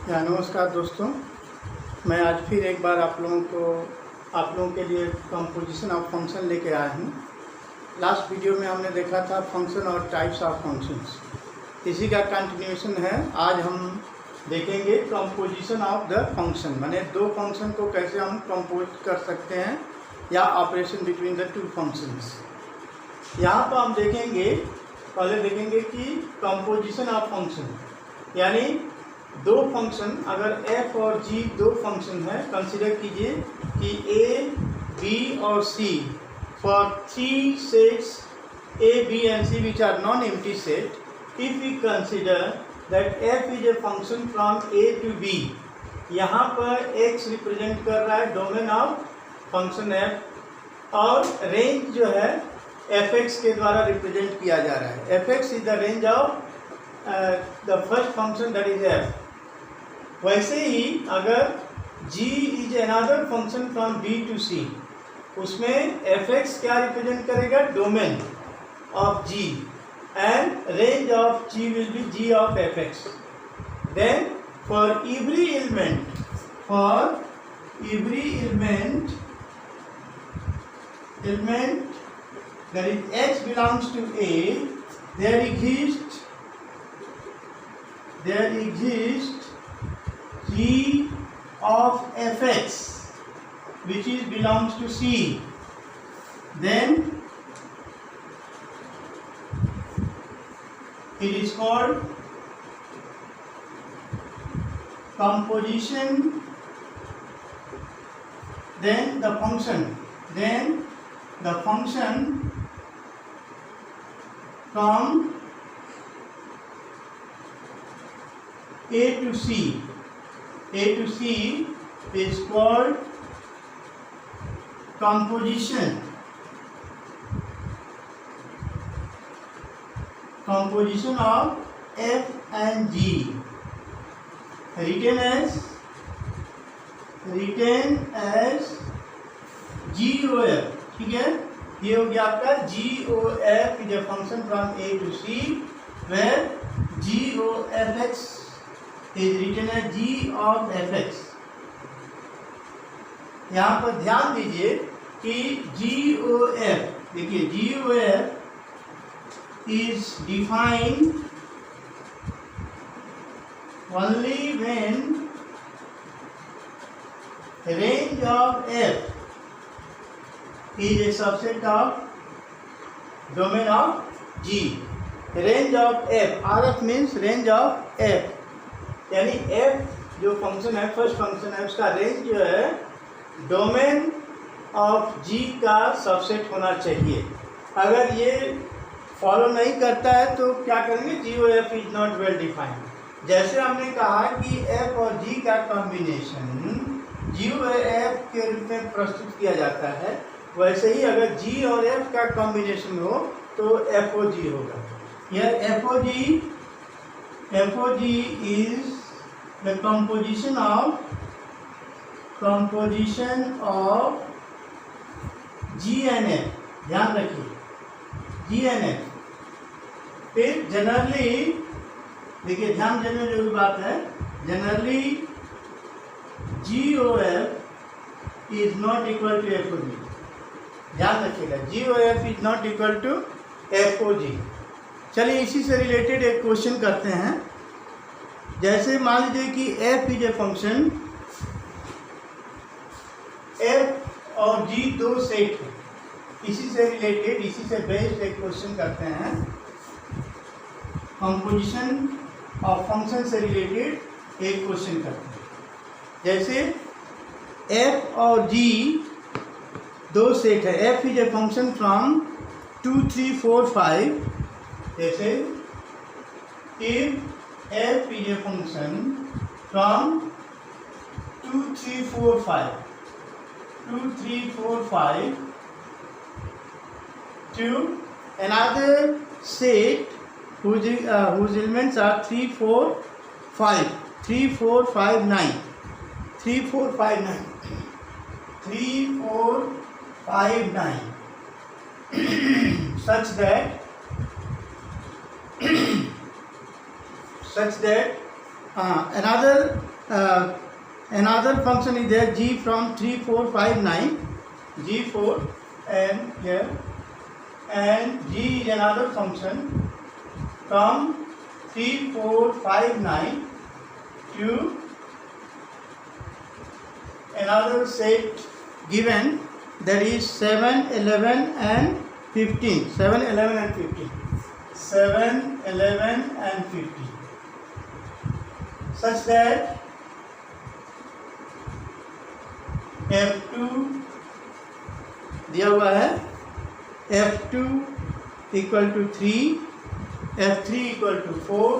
या नमस्कार दोस्तों, मैं आज फिर एक बार आप लोगों के लिए कंपोजिशन ऑफ फंक्शन लेके आया हूँ। लास्ट वीडियो में हमने देखा था फंक्शन और टाइप्स ऑफ फंक्शंस, इसी का कंटिन्यूएशन है। आज हम देखेंगे कंपोजिशन ऑफ द फंक्शन, माने दो फंक्शन को कैसे हम कंपोज कर सकते हैं या operation between the two functions. यहाँ पर हम पहले देखेंगे कि कंपोजिशन ऑफ फंक्शन, यानी दो फंक्शन, अगर f और g दो फंक्शन है, कंसिडर कीजिए कि a, b और c for three sets a, b and c which are non-empty set, if we consider that f is a function from a to b, यहाँ पर x represent कर रहा है डोमेन ऑफ फंक्शन f और range जो है fx के द्वारा रिप्रेजेंट किया जा रहा है। fx is the range of the first function that is f। वैसे ही अगर g is another function from b to c, उसमें fx क्या रिप्रेजेंट करेगा? Domain of g and range of g will be g of fx। Then for every element that is x belongs to a, there exists g of fx which belongs to c. Then it is called composition. Then the function from a to c is called composition of f and g, written as GOF। ठीक है, ये हो गया आपका GOF is a function from a to c where GOFX is written as g of fx। यहाँ पर ध्यान दीजिए कि GOF, देखिए GOF is defined only when range of f is a subset of domain of g। range of f, RF means range of f, यानी f जो function है, first function है, उसका रेंज जो है डोमेन ऑफ g का subset होना चाहिए। अगर ये फॉलो नहीं करता है तो क्या करेंगे? GOF is not well defined. जैसे हमने कहा कि f और g का कॉम्बिनेशन GOF के रूप में प्रस्तुत किया जाता है, वैसे ही अगर g और f का कॉम्बिनेशन हो तो FOG होगा। यह FOG is the composition of G and F। ध्यान रखिए, G and F। फिर जनरली देखिए, ध्यान देने जो बात है, generally GOF is not equal to FOG। ध्यान रखिएगा, GOF is not equal to FOG। चलिए इसी से रिलेटेड एक क्वेश्चन करते हैं। जैसे मान लीजिए कि f is a function, f और g दो सेट है, इसी से रिलेटेड, इसी से बेस्ड एक क्वेश्चन करते हैं। कंपोजिशन ऑफ फंक्शन से रिलेटेड एक क्वेश्चन करते हैं। जैसे f और g दो सेट है, f is a function from 2, 3, 4, 5। जैसे if f is a function from 2, 3, 4, 5 to another set whose elements are 3, 4, 5, 3, 4, 5, 9, 3, 4, 5, 9, 3, 4, 5, 9 such that another another function is there, g from 3, 4, 5, 9, g4, and here, and g is another function from 3, 4, 5, 9 to another set given, that is 7, 11 and 15. 7, 11 and 15. 7, 11 and 15. Such that f2 दिया हुआ है, f2 equal to 3, f3 equal to 4,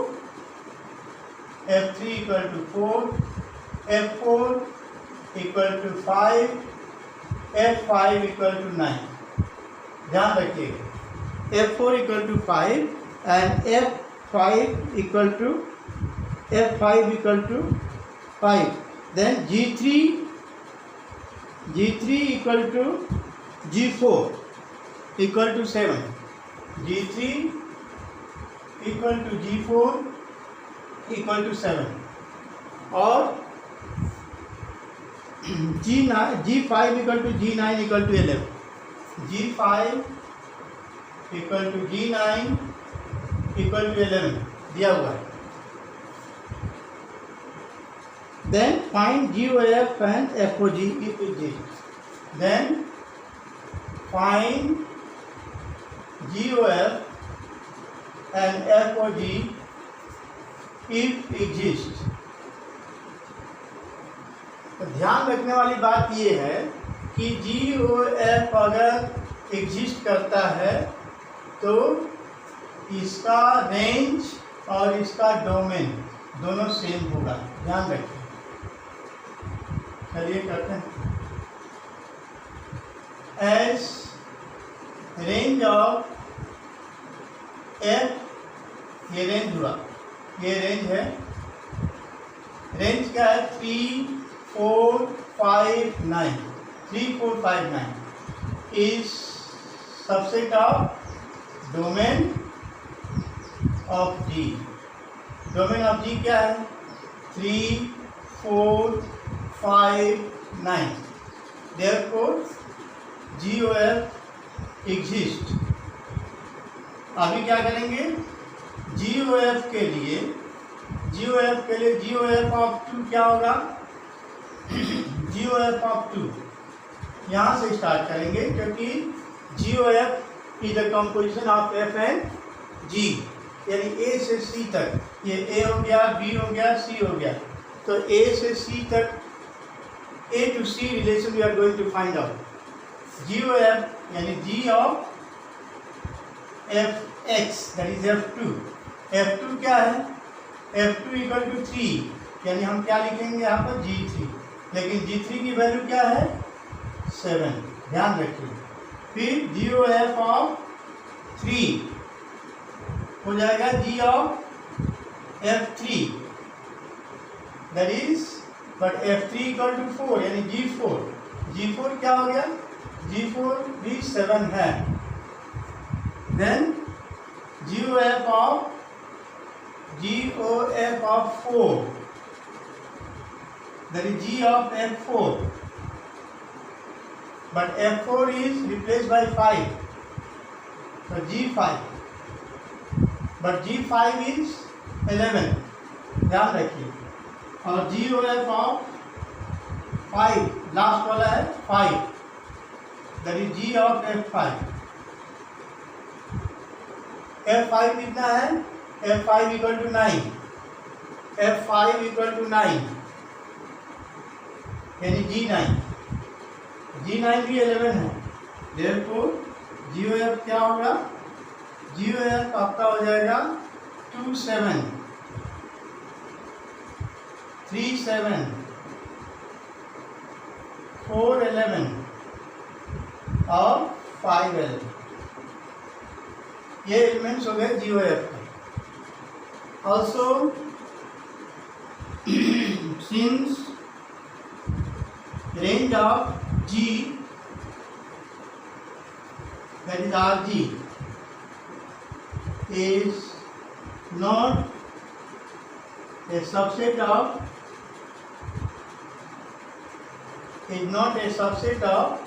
f3 equal to 4, f4 equal to 5, f5 equal to 9. ध्यान रखिएगा, f4 equal to 5 and f5 equal to 5. Then g3 equal to g4 equal to 7. g3 equal to g4 equal to 7 और g5 equal to g9 equal to 11. g5 equal to g9 equal to 11 दिया हुआ है. Then find GOF and FOG if exists. Then find GOF and FOG if exists. तो ध्यान रखने वाली बात ये है कि GOF अगर एग्जिस्ट करता है तो इसका रेंज और इसका डोमेन दोनों सेम होगा. ध्यान रखिए. चलिए करते हैं. एज रेंज ऑफ एफ, ये रेंज हुआ, ये रेंज है. रेंज क्या है? 3, 4, 5, 9. 3, 4, 5, 9 is subset of domain of g. Domain of g क्या है? 3, 4, 5, 9. Therefore, GOF exist. अभी क्या करेंगे? GOF के लिए GOF ऑफ 2 क्या होगा? GOF ऑफ 2 यहाँ से स्टार्ट करेंगे, क्योंकि GOF is the composition of F and G, यानी A से C तक. ये A हो गया, B हो गया, C हो गया. तो A से C तक, A to C relation we are going to find out. GOF यानी G of Fx, that is F2. F2 क्या है? F2 इक्वल टू 3, यानी हम क्या लिखेंगे यहाँ पर? G3. लेकिन G3 की वैल्यू क्या है? 7. ध्यान रखिए. फिर GOF ऑफ 3 हो जाएगा G of F3, that is, but F3 equal to 4, यानी G4. G4 क्या हो गया? G4 भी 7 है. Then GOF of 4, that is G of F4, but F4 is replaced by 5, so G5, but G5 is 11. ध्यान रखिए. और GOF ऑफ 5, लास्ट वाला है 5, that is G of F5. F5 कितना है? F5 equal to 9. F5 equal to 9, यानी G9. G9 भी 11 है. Therefore GOF क्या होगा? GOF आपका हो जाएगा 2, 7, 3, 7, 4, 11 और 5, 11. ये एलिमेंट्स हो गए GOF के. Also since range of G, that is RG, is not a subset of is not a subset of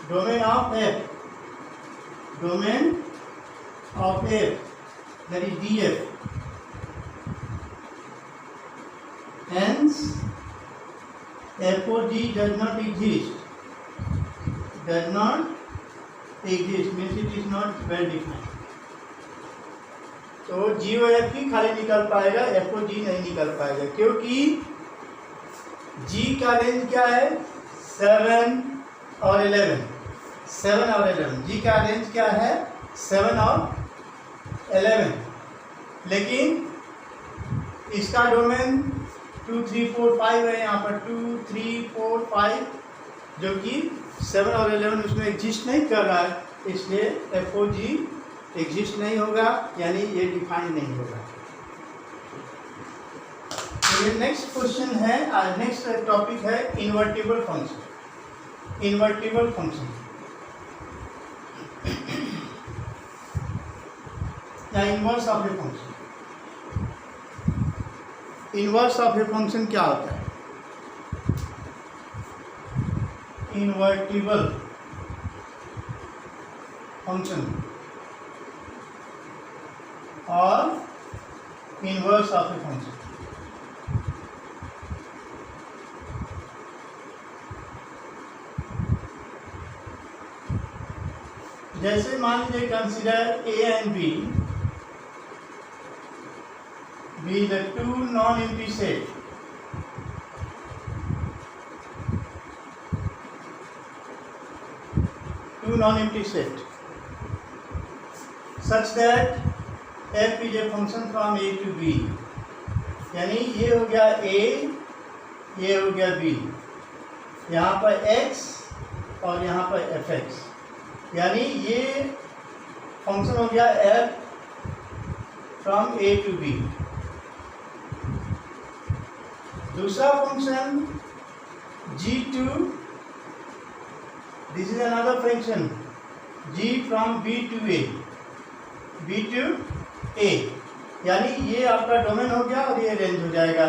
domain of F. Domain of F, that is DF. Hence, FOG does not exist. Does not exist means it is not well defined. तो GOF ही खाली निकल पाएगा, FOG नहीं निकल पाएगा, क्योंकि G का range क्या है 7 और 11. 7 और 11, G का रेंज क्या है 7 और 11, लेकिन इसका डोमेन 2, 3, 4, 5 है. यहाँ पर 2, 3, 4, 5 जो कि 7 और 11 उसमें एग्जिस्ट नहीं कर रहा है, इसलिए FOG एग्जिस्ट नहीं होगा, यानी ये डिफाइन नहीं होगा. ये नेक्स्ट क्वेश्चन है, नेक्स्ट टॉपिक है इन्वर्टिबल फंक्शन. इन्वर्टिबल फंक्शन या inverse of a function. Inverse of a function क्या होता है? इन्वर्टिबल फंक्शन और इनवर्स ऑफ ए फंक्शन. जैसे मान लीजिए consider A and B be the two non-empty set. Two non-empty set such that F is a function from A to B. यानी ये हो गया A, ये हो गया B, यहाँ पर X और यहाँ पर Fx, यानी ये फंक्शन हो गया F from A to B. दूसरा function G2, this is another function G from B to A, B to A, यानी ये आपका डोमेन हो गया और ये रेंज हो जाएगा.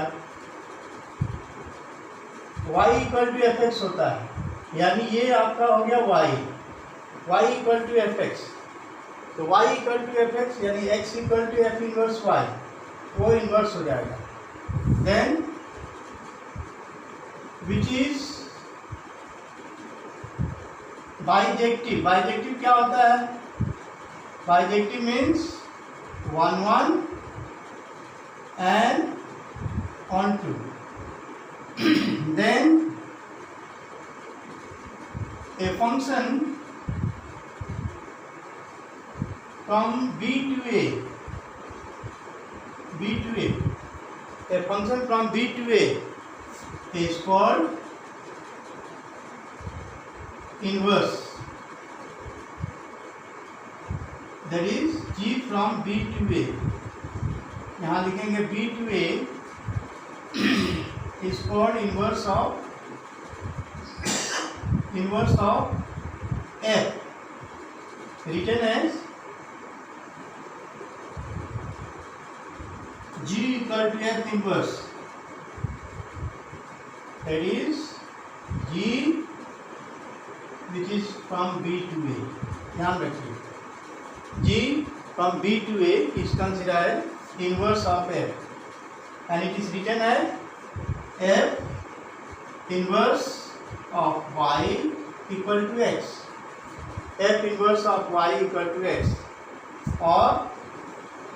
Y इक्वल टू Fx होता है, यानी ये आपका हो गया Y इक्वल टू Fx. तो Y इक्वल टू Fx यानी X equal to F inverse Y, वो इनवर्स हो जाएगा. Then which is bijective. Bijective क्या होता है? Bijective means 1, 1 and on 2. Then a function from B to A, a function from B to A is called inverse. That is G from B to A. यहाँ लिखेंगे B to A is called inverse of F, written as G equal to F inverse. That is G which is from B to A. ध्यान रखिए, G from B to A is considered inverse of F, and it is written as F inverse of Y equal to X. F inverse of Y equal to X or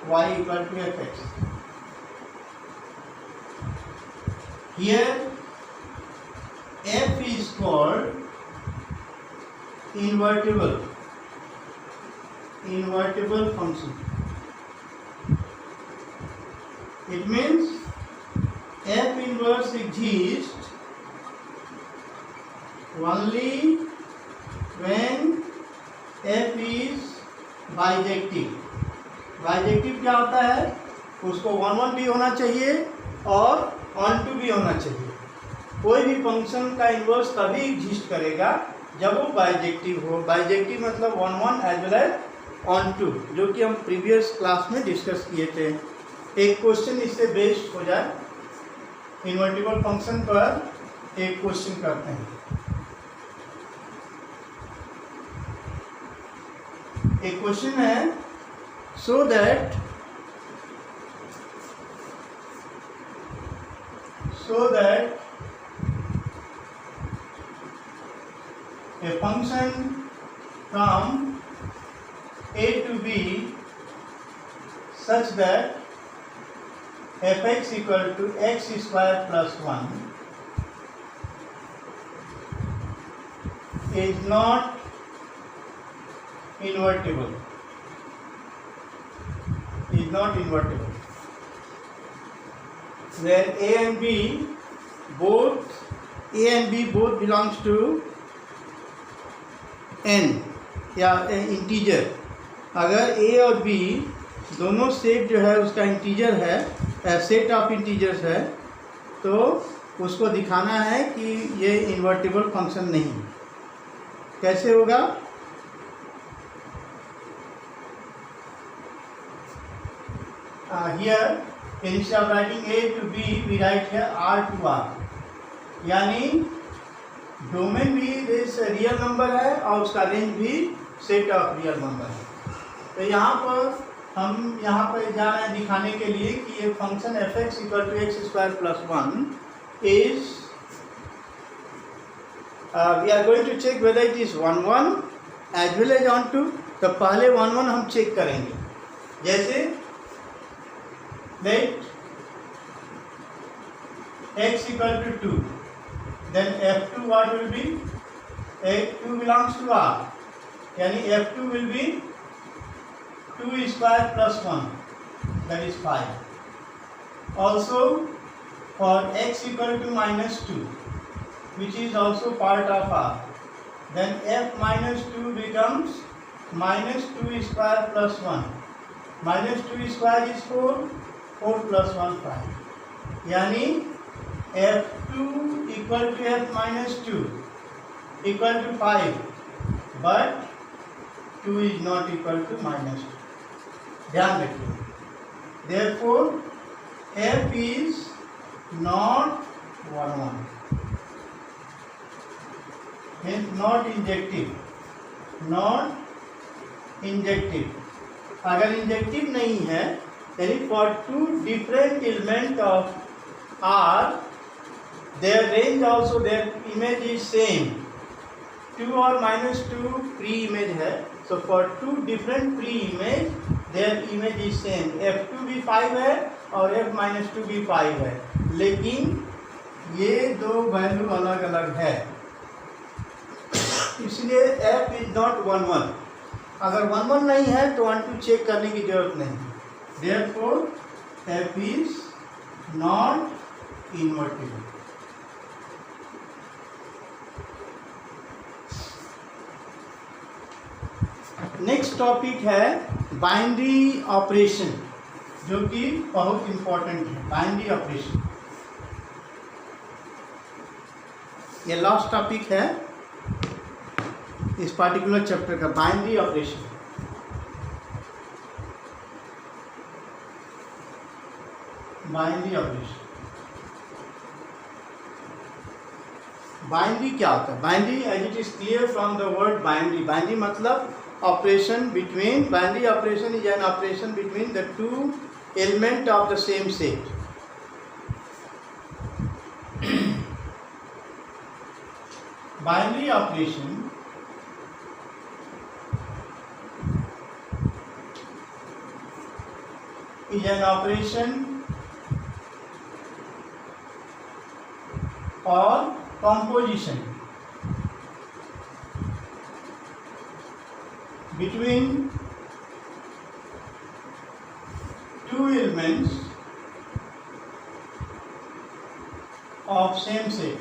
Y equal to Fx. Here F is called invertible function. It means F inverse exists only when F is bijective. Bijective क्या होता है? उसको 1, 1 भी होना चाहिए और 1, 2 भी होना चाहिए. कोई भी फंक्शन का इन्वर्स तभी एग्जिस्ट करेगा जब वो बाइजेक्टिव हो. बाइजेक्टिव मतलब 1, 1 एज वेल एज 1, 2, जो कि हम प्रीवियस क्लास में डिस्कस किए थे. एक क्वेश्चन इससे बेस्ड हो जाए इन्वर्टिबल फंक्शन पर एक क्वेश्चन करते हैं। एक क्वेश्चन है, so that a function from a to b such that fx equal to x square plus 1 is not invertible. Where a and b both belongs to n या integer. अगर a और b दोनों set जो है उसका integer है, set of integers है, तो उसको दिखाना है कि ये इन्वर्टिबल फंक्शन नहीं। कैसे होगा? Here instead of writing a to b we write here r to r, यानी डोमेन भी रियल नंबर है और उसका रेंज भी सेट ऑफ रियल नंबर है। तो यहाँ पर जा रहे हैं दिखाने के लिए कि ये function f x equal to x square plus 1 is we are going to check whether it is 1 1 as well as onto 2। तो पहले 1 1 हम चेक करेंगे, जैसे let x equal to 2, then f2 what will be? f2 belongs to r, यानी f2 will be 2 square plus 1, that is 5. Also for x equal to minus 2, which is also part of r, then f minus 2 becomes minus 2 square plus 1. Minus 2 square is 4, 4 plus 1 5, यानी f2 equal to f minus 2 equal to 5, but 2 is not equal to minus 2. ध्यान रखिए, therefore f is not 1 1, means not injective। अगर injective नहीं है यानी for two different element of R their range also their image is same, 2 और minus 2 pre image है, so for two different pre image their image is same, f2 भी 5 है और f minus 2 भी 5 है, लेकिन ये दो वैल्यू अलग अलग है, इसलिए f is not 1 1। अगर 1 1 नहीं है तो 1 2 चेक करने की जरूरत नहीं, therefore f is not invertible। Next topic है बाइनरी ऑपरेशन, जो कि बहुत इंपॉर्टेंट है। बाइनरी ऑपरेशन ये लास्ट टॉपिक है इस पार्टिकुलर चैप्टर का, binary operation. Binary operation, binary क्या होता है? Binary as it is clear from the word binary, binary मतलब operation between, binary operation is an operation between the two element of the same set। Binary operation is an operation or composition between two elements of same set।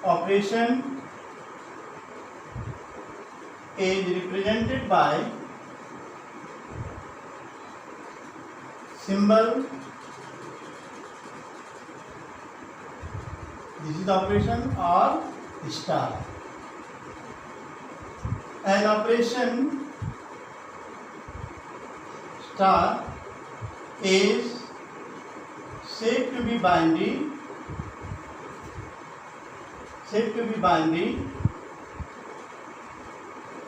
Operation is represented by symbol, this is the operation, or star। An operation star is said to be binary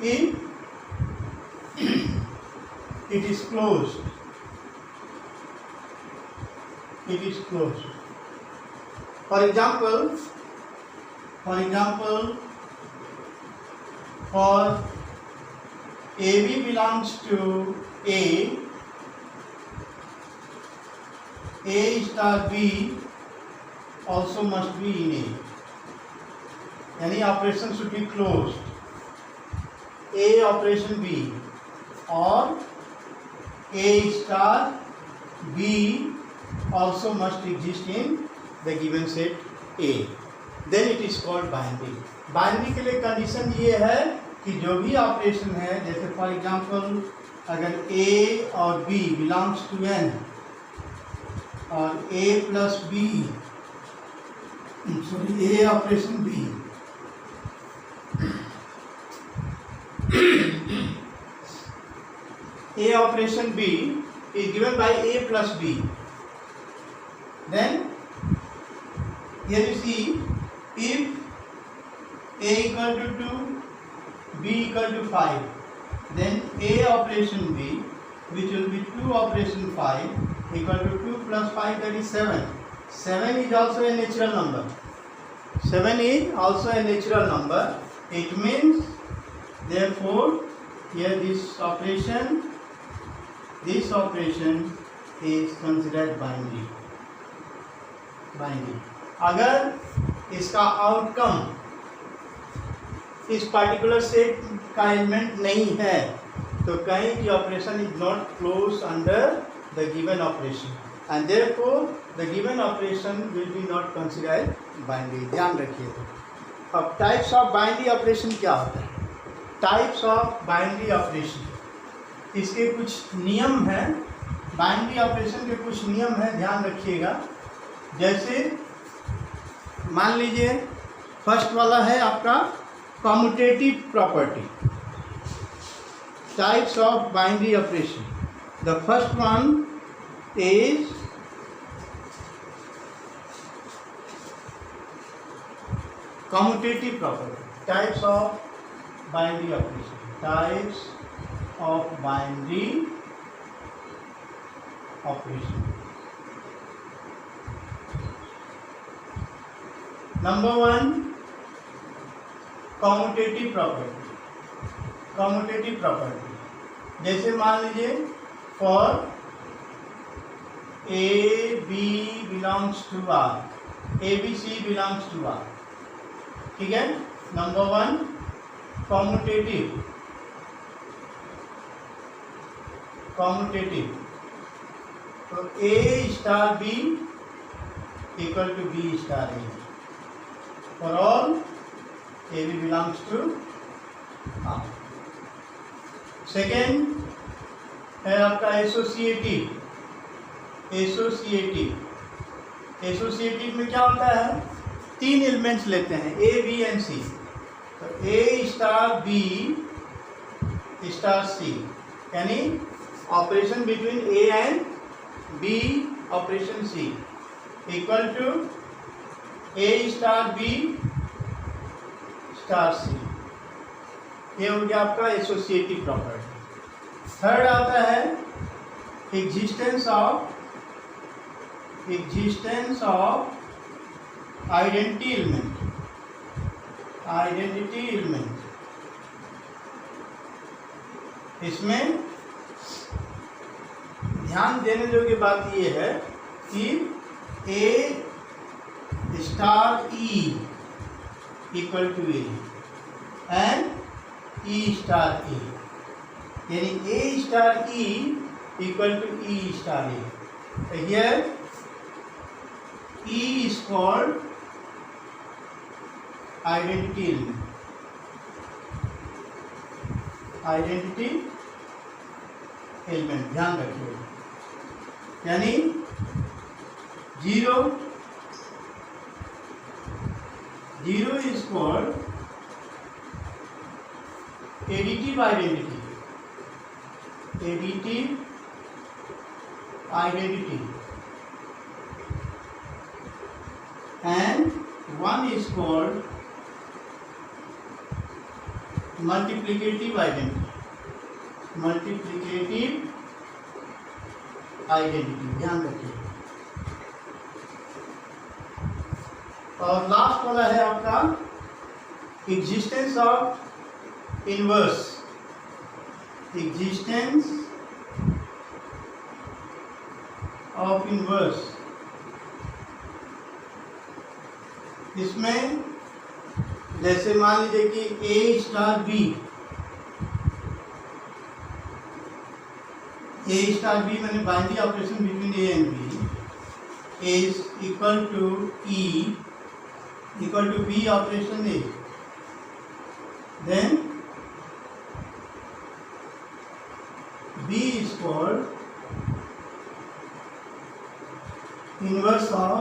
if it is closed. For example, for AB belongs to A star B also must be in A. Any operation should be closed. A operation B or A star B also must exist in the given set A. Then it is called binary. Binary के लिए condition ये है कि जो भी operation है, जैसे for example अगर A और B बिलोंग्स टू N और A plus B A operation B A operation B is given by A plus B. Then here you see, if A equal to 2, B equal to 5, then A operation B, which will be 2 operation 5, equal to 2 plus 5, that is 7. 7 is also a natural number. 7 is also a natural number. It means, therefore, here this operation is considered binary. अगर इसका outcome इस particular set का element नहीं है तो कहीं की operation is not close under the given operation and therefore the given operation will be not considered binary. ध्यान रखिए. अब टाइप्स ऑफ बाइनरी ऑपरेशन क्या होता है? टाइप्स ऑफ बाइनरी ऑपरेशन, इसके कुछ नियम हैं. बाइनरी ऑपरेशन के कुछ नियम हैं, ध्यान रखिएगा. जैसे मान लीजिए फर्स्ट वाला है आपका commutative property. Types of binary operation. The first one is commutative property. Types of binary operation. Types of binary operation. Number 1, commutative property. जैसे मान लीजिए for a b belongs to R, a b c belongs to R. ठीक है. Number 1 commutative. तो a star b equal to b star a. For all AB belongs to R. Second है आपका associative में क्या होता है? 3 एलिमेंट्स लेते हैं A, B एंड C. तो A star B star C, यानी operation between A and B operation C equal to A star B star C. ये हो गया आपका एसोसिएटिव प्रॉपर्टी. थर्ड आता है एग्जिस्टेंस ऑफ आइडेंटिटी एलिमेंट. इसमें ध्यान देने योग्य बात ये है कि A star E equal to A and E star A, यानी A star E equal to E star A. Here E is called identity element. ध्यान रखिए, यानी 0 is called additive identity. one is called multiplicative identity. Multiplicative identity, ध्यान रखिए। और last वाला है आपका existence of inverse. Existence of inverse, इसमें जैसे मान लीजिए कि A star B, A star B मैंने binary operation between A and B is equal to E equal to B operation A, then B is called inverse of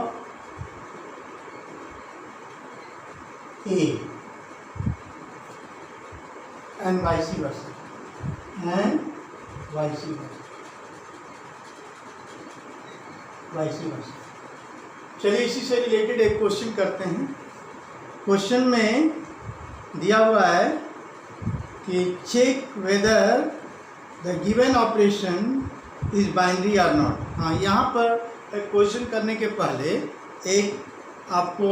A and vice versa, and vice versa, vice versa। चलिए इसी से related एक question करते हैं। Question में दिया हुआ है कि check whether the given operation is binary और नॉट। हाँ, यहाँ पर क्वेश्चन करने के पहले एक आपको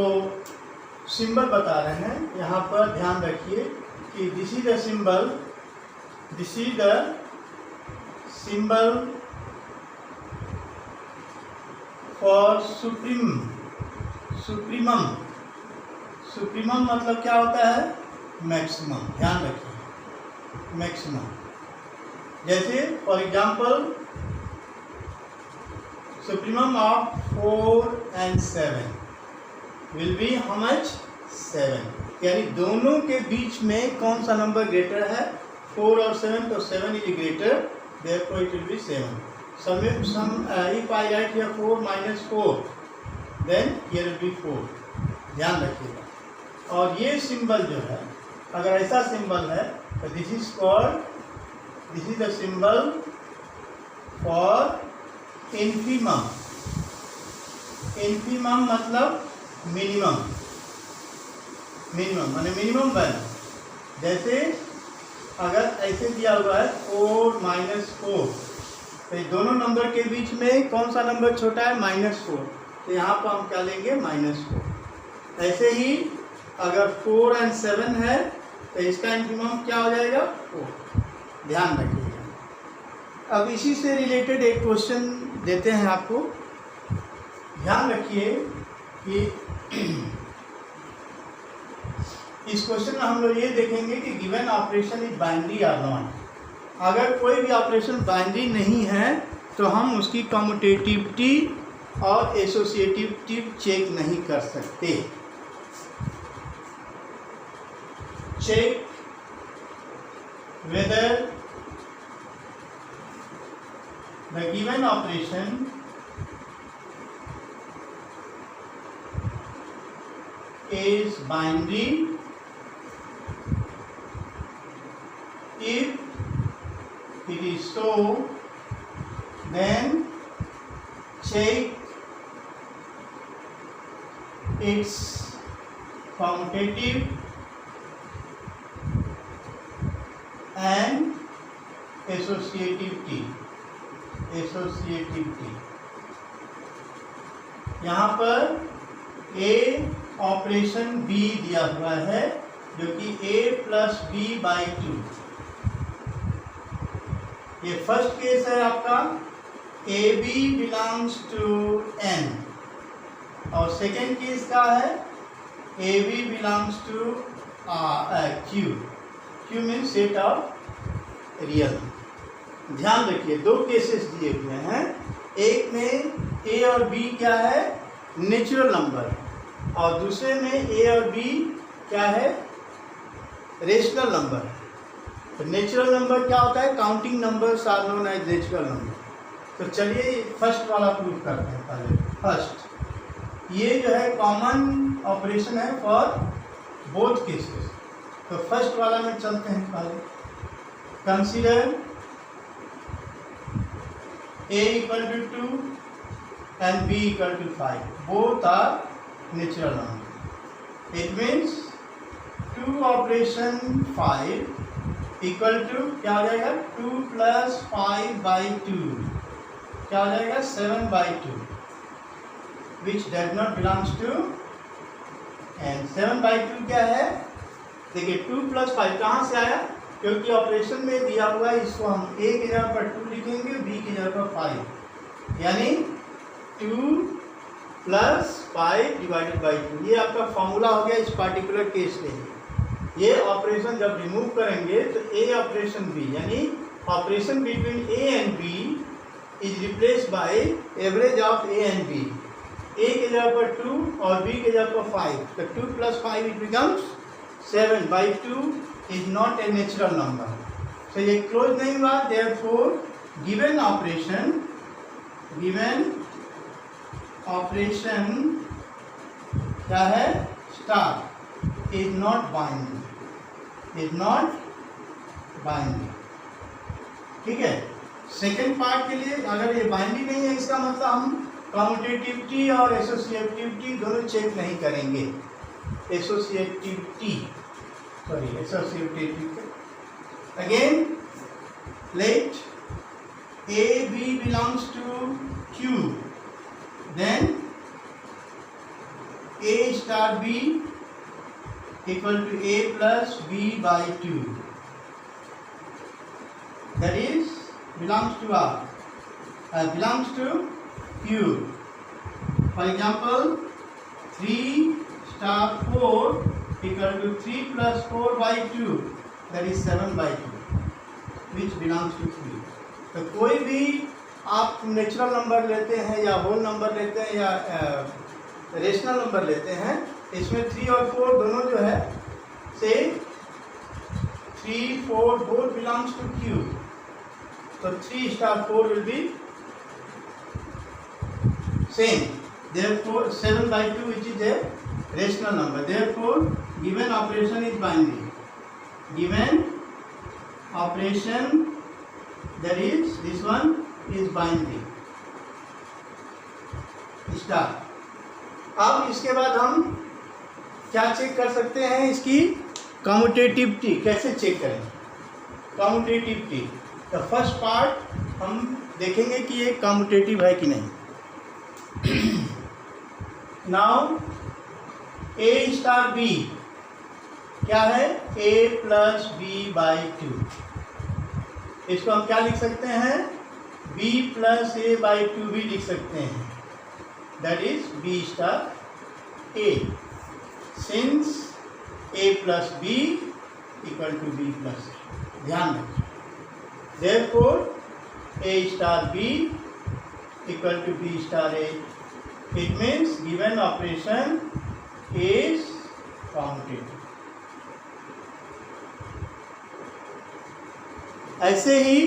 सिंबल बता रहे हैं। यहाँ पर ध्यान रखिए कि this is the symbol for supremum मतलब क्या होता है? मैक्सिमम। ध्यान रखिए, मैक्सिमम। जैसे for example supremum of 4 and 7 will be how much? 7। यानी दोनों के बीच में कौन सा नंबर ग्रेटर है? 4 और 7, तो 7 is greater, therefore it will be 7। If I write here 4 minus 4, then here will be 4। ध्यान रखिएगा। और ये सिंबल जो है, अगर ऐसा सिंबल है तो this is the symbol for infimum. Infimum मतलब मिनिमम माने मिनिमम वैल्यू। जैसे अगर ऐसे दिया हुआ है 4 minus 4, तो दोनों नंबर के बीच में कौन सा नंबर छोटा है? -4, तो यहाँ पर हम क्या लेंगे? -4। ऐसे ही अगर 4 and 7 है तो इसका इन्फीमम क्या हो जाएगा? 4। ध्यान रखिएगा। अब इसी से रिलेटेड एक क्वेश्चन देते हैं आपको। ध्यान रखिए कि इस क्वेश्चन में हम लोग ये देखेंगे कि गिवन ऑपरेशन इज बाइनरी और नॉट। अगर कोई भी ऑपरेशन बाइनरी नहीं है तो हम उसकी कम्यूटेटिविटी और एसोसिएटिविटी चेक नहीं कर सकते। Check whether the given operation is binary if it is so, then check its commutative and associativity। यहाँ पर A ऑपरेशन B दिया हुआ है जो कि A + B/2। ये फर्स्ट केस है आपका AB बिलोंग्स टू N, और सेकेंड केस का है AB belongs to Q means set of real. ध्यान रखिए, दो केसेस दिए हुए हैं। एक में A और B क्या है? नेचुरल नंबर, और दूसरे में A और B क्या है? Rational number. तो नेचुरल नंबर क्या होता है? Counting numbers are known as natural number. तो चलिए फर्स्ट वाला प्रूव करते हैं पहले। फर्स्ट, ये जो है कॉमन ऑपरेशन है फॉर बोथ केसेस। तो फर्स्ट वाला में चलते हैं पहले। Consider A equal to 2 and B equal to 5, both are natural number. It means 2 operation 5 equal to क्या हो जाएगा 2 + 5/2 क्या हो जाएगा 7/2 which does not belongs to N. 7/2 क्या है देखिए 2 + 5 कहाँ से आया क्योंकि ऑपरेशन में दिया हुआ है इसको हम ए की जगह पर 2 लिखेंगे बी की जगह पर 5 यानी 2 + 5/2 ये आपका फॉर्मूला हो गया इस पार्टिकुलर केस के लिए। ये ऑपरेशन जब रिमूव करेंगे तो ए ऑपरेशन बी यानी operation between A and B is replace by average of a and b. A की जगह पर 2 और बी की जगह पर 5 तो 2 + 5 it becomes 7/2 is not a natural number. So ये क्लोज नहीं हुआ therefore given operation क्या है स्टार is not binding ठीक है। सेकेंड पार्ट के लिए अगर ये बाइंडिंग नहीं है इसका मतलब हम कम्यूटेटिविटी और एसोसिएटिविटी दोनों चेक नहीं करेंगे। Associativity again let AB belongs to Q then A star B equal to A plus B/2 that is belongs to R belongs to Q. For example 3 star 4 equal to 3 + 4/2 that is 7/2 which belongs to 3. तो कोई भी आप natural number लेते हैं या whole number लेते हैं या रेशनल नंबर लेते हैं इसमें 3 और 4 दोनों जो है से 3, 4 both belongs to Q. तो 3 star 4 will be same. Therefore 7/2 which is a rational number. Therefore given operation is binding. Given operation that is this one is binding. Star. अब इसके बाद हम क्या चेक कर सकते हैं इसकी कम्यूटेटिविटी कैसे चेक करें कम्यूटेटिविटी। तो फर्स्ट पार्ट हम देखेंगे कि ये कम्यूटेटिव है कि नहीं। नाउ A star B क्या है A plus B/2 इसको हम क्या लिख सकते हैं B plus A/2 भी लिख सकते हैं that is B star A since A plus B equal to B plus A। ध्यान रखें therefore A star B equal to B star A it means given operation is commutative। ऐसे ही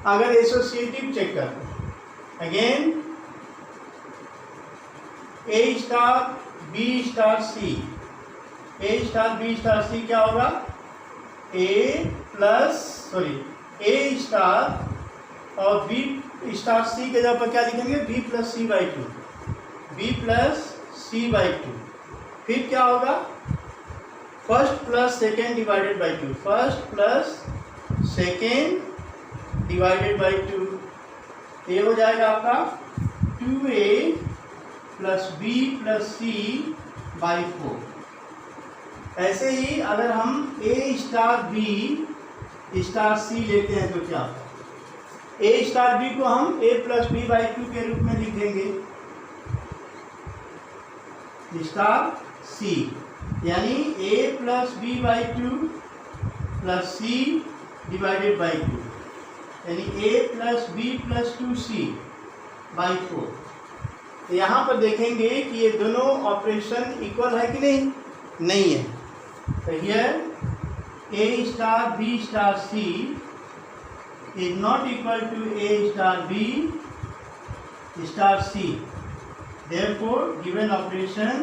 अगर associative check करते हैं again A star B star C A star B star C क्या होगा A star और B star C के जगह पर क्या लिखेंगे B plus C/2 फिर क्या होगा first plus second divided by 2 first plus second divided by 2 ये हो जाएगा आपका 2A plus B plus C/4। ऐसे ही अगर हम A star B star C लेते हैं तो क्या होगा A स्टार B को हम A plus B/2 के रूप में लिख देंगे स्टार C यानी A plus B/2 plus C divided by 2 यानी A plus B plus 2C/4। तो यहाँ पर देखेंगे कि ये दोनों ऑपरेशन इक्वल है कि नहीं है। तो here A star B star C is not equal to A star B star C, therefore given operation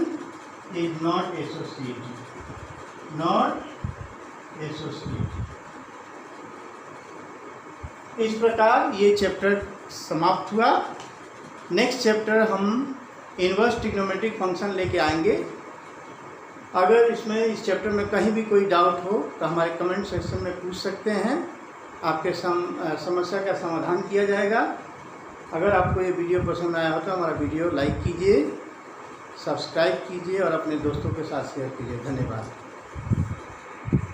is not associative। इस प्रकार ये चैप्टर समाप्त हुआ। नेक्स्ट चैप्टर हम इनवर्स ट्रिग्नोमेट्रिक फंक्शन लेके आएंगे। अगर इसमें इस चैप्टर में कहीं भी कोई डाउट हो तो हमारे कमेंट सेक्शन में पूछ सकते हैं, आपके समस्या का समाधान किया जाएगा। अगर आपको ये वीडियो पसंद आया हो तो हमारा वीडियो लाइक कीजिए, सब्सक्राइब कीजिए और अपने दोस्तों के साथ शेयर कीजिए। धन्यवाद।